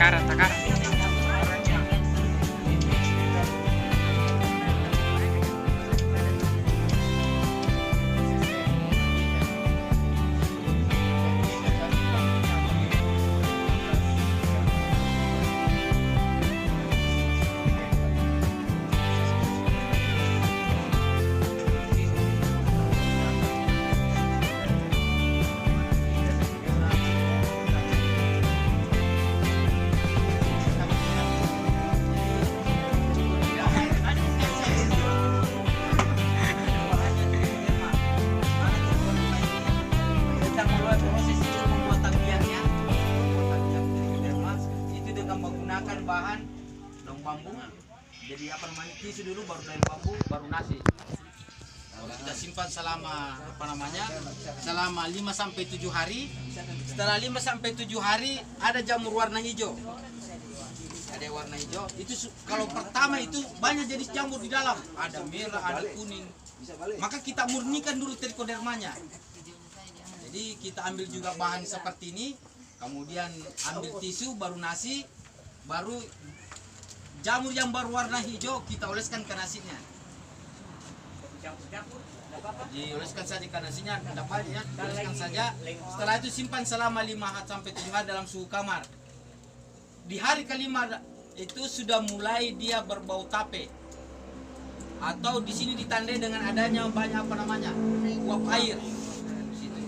takaran, takaran. Menggunakan bahan daun bambu. Jadi apa namanya, tisu dulu, baru daun bambu, baru nasi. Lalu kita simpan selama selama 5 sampai 7 hari. Setelah 5 sampai 7 hari ada jamur warna hijau. Ada warna hijau. Itu kalau pertama itu banyak jenis jamur di dalam. Ada merah, ada kuning. Maka kita murnikan dulu trichodermanya. Jadi kita ambil juga bahan seperti ini. Kemudian ambil tisu, baru nasi, baru jamur yang baru warna hijau kita oleskan ke nasinya. Dioleskan saja ke nasinya, dapat ya, oleskan saja. Setelah itu simpan selama 5 sampai 7 hari dalam suhu kamar. Di hari kelima itu sudah mulai dia berbau tape. Atau di sini ditandai dengan adanya banyak uap air.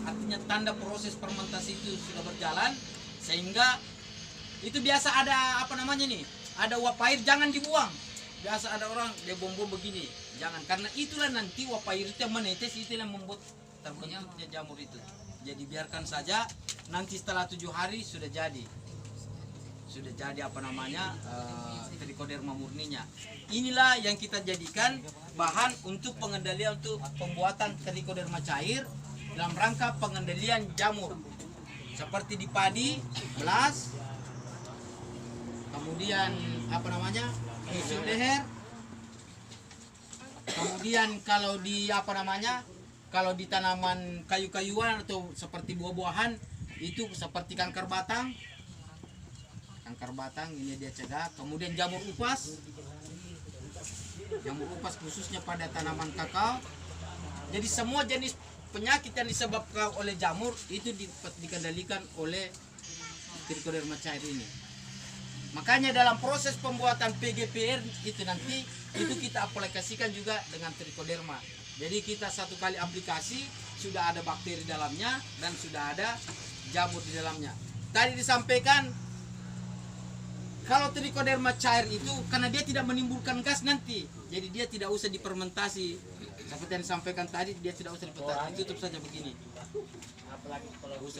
Artinya tanda proses fermentasi itu sudah berjalan, sehingga itu biasa ada ada uap air, jangan dibuang. Biasa ada orang dia bom-bom begini, jangan, karena itulah nanti uap air itu yang menetes, itu yang membuat terbentuknya jamur itu. Jadi biarkan saja, nanti setelah 7 hari sudah jadi trichoderma murninya. Inilah yang kita jadikan bahan untuk pengendalian, untuk pembuatan trichoderma cair dalam rangka pengendalian jamur. Seperti di padi, belas, kemudian musim leher. Kemudian kalau di kalau di tanaman kayu-kayuan atau seperti buah-buahan, itu seperti kanker batang. Kanker batang ini dia cegah. Kemudian jamur upas. Jamur upas khususnya pada tanaman kakao. Jadi semua jenis penyakit yang disebabkan oleh jamur itu dikendalikan oleh trichoderma cair ini. Makanya dalam proses pembuatan PGPR itu nanti itu kita aplikasikan juga dengan trichoderma. Jadi kita satu kali aplikasi sudah ada bakteri dalamnya dan sudah ada jamur di dalamnya. Tadi disampaikan kalau trichoderma cair itu karena dia tidak menimbulkan gas nanti, jadi dia tidak usah difermentasi. Seperti yang disampaikan tadi, dia tidak usah difermentasi, tutup saja begini.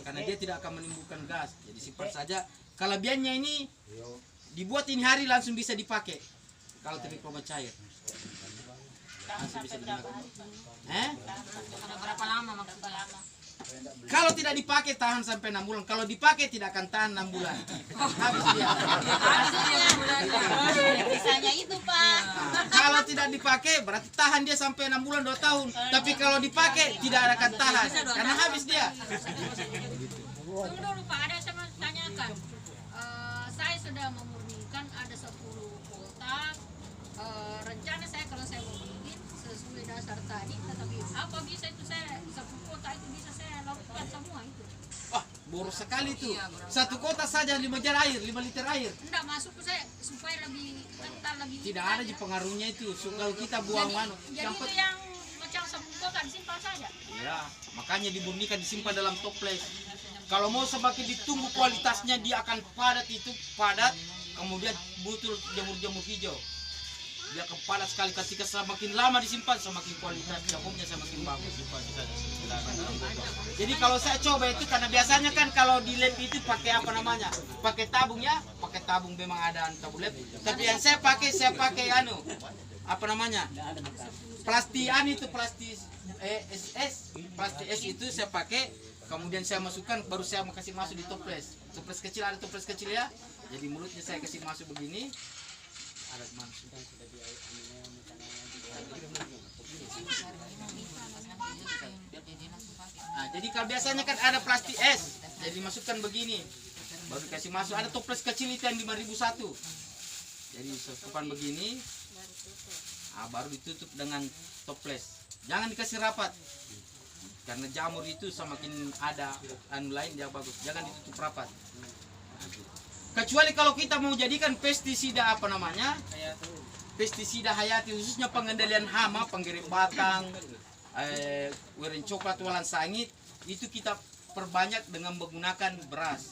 Karena dia tidak akan menimbulkan gas, jadi simpan saja. Kelebihannya ini dibuat ini hari langsung bisa dipakai. Kalau trichoderma cair langsung bisa digunakan. Berapa lama maksudnya? Kalau tidak dipakai tahan sampai 6 bulan. Kalau dipakai tidak akan tahan 6 bulan. Habis dia. Kisahnya itu Pak. Kalau tidak dipakai berarti tahan dia sampai 6 bulan 2 tahun. Tapi kalau dipakai tidak akan tahan karena habis dia. Tunggu dulu Pak, ada saya mau tanyakan. Saya sudah memurnikan ada 10 kotak. Rencana saya kalau saya mau bikin sesuai dasar tadi, tetapi apa bisa itu saya 10 kotak itu bisa saya lakukan semua itu? Wah, boros sekali itu. Satu kotak saja 5 jar air, 5 liter air. Enggak masuk saya supaya lebih kental, lebih Tidak ada di pengaruhnya itu. Kalau kita buang jadi itu yang macam 10 kotak disimpan saja. Ya, makanya dimurnikan, disimpan dalam toples. Kalau mau semakin ditunggu kualitasnya dia akan padat, kemudian butuh jamur-jamur hijau. Dia akan padat sekali. Ketika semakin lama disimpan semakin kualitas jamurnya semakin bagus. Jadi kalau saya coba itu, karena biasanya kan kalau di lab itu pakai pakai tabung ya, pakai tabung memang ada tabung lab. Tapi yang saya pakai plastik es itu saya pakai. Kemudian saya masukkan, baru saya mau kasih masuk di toples. Toples kecil, ada toples kecil ya. Jadi mulutnya saya kasih masuk begini. Ada masuk. Nah, jadi kalau biasanya kan ada plastik es, jadi masukkan begini. baru kasih masuk. Ada toples kecil itu yang 5.001. Jadi susupan begini, baru ditutup dengan toples. Jangan dikasih rapat, karena jamur itu semakin ada anu lain dia bagus. Jangan ditutup rapat. Kecuali kalau kita mau jadikan pestisida pestisida hayati, khususnya pengendalian hama, penggeret batang, wiren coklat, walan sangit, itu kita perbanyak dengan menggunakan beras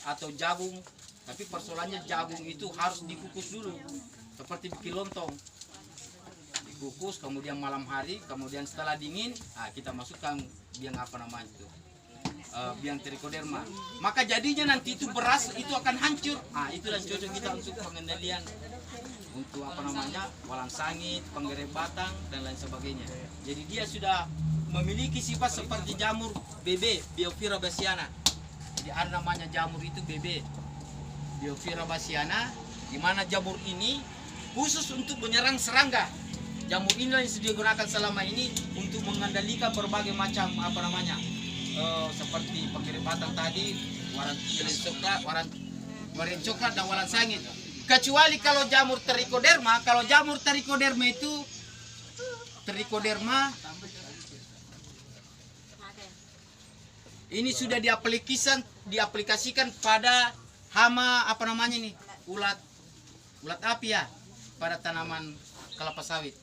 atau jagung. Tapi persoalannya jagung itu harus dikukus dulu, seperti bikin lontong. Dikukus, kemudian malam hari, kemudian setelah dingin, kita masukkan biang biang trichoderma. Maka jadinya nanti itu beras itu akan hancur. Itu yang cocok kita untuk pengendalian, untuk walang sangit, penggeret batang dan lain sebagainya. Jadi dia sudah memiliki sifat seperti jamur BB, Biophyra bassiana. Jadi ada namanya jamur itu BB, Biophyra bassiana, di mana jamur ini khusus untuk menyerang serangga. Jamur inilah yang sudah digunakan selama ini untuk mengendalikan berbagai macam seperti penggeret batang tadi, waran coklat dan walan sangit. Kecuali kalau jamur trichoderma, itu trichoderma ini sudah diaplikasikan pada hama ulat api pada tanaman kelapa sawit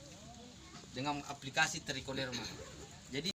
dengan aplikasi trichoderma.